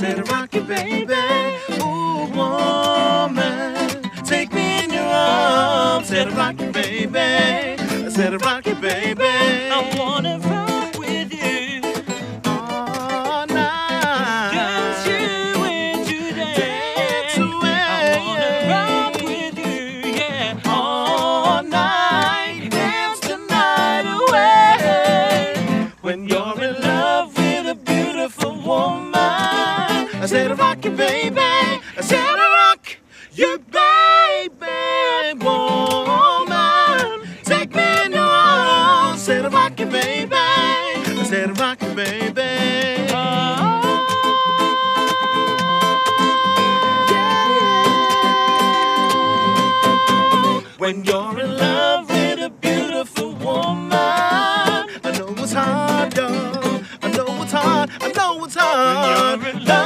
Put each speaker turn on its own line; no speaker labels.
said rock it, baby. Ooh, woman, take me in your arms. Said rock it, baby. I said rock it, baby.
I wanna rock with you
All night.
dance you into
Dance
dance.
away.
I wanna rock with you, yeah,
All night. Dance the night away.
When you're in love with a beautiful woman,
I said rock it, baby. I said rock you, baby. Woman, take me in your arms. I said rock it, baby. I said rock it, baby. When you're in love with a beautiful woman, I know it's hard, dog. I know it's hard. I know it's hard.
When you're in love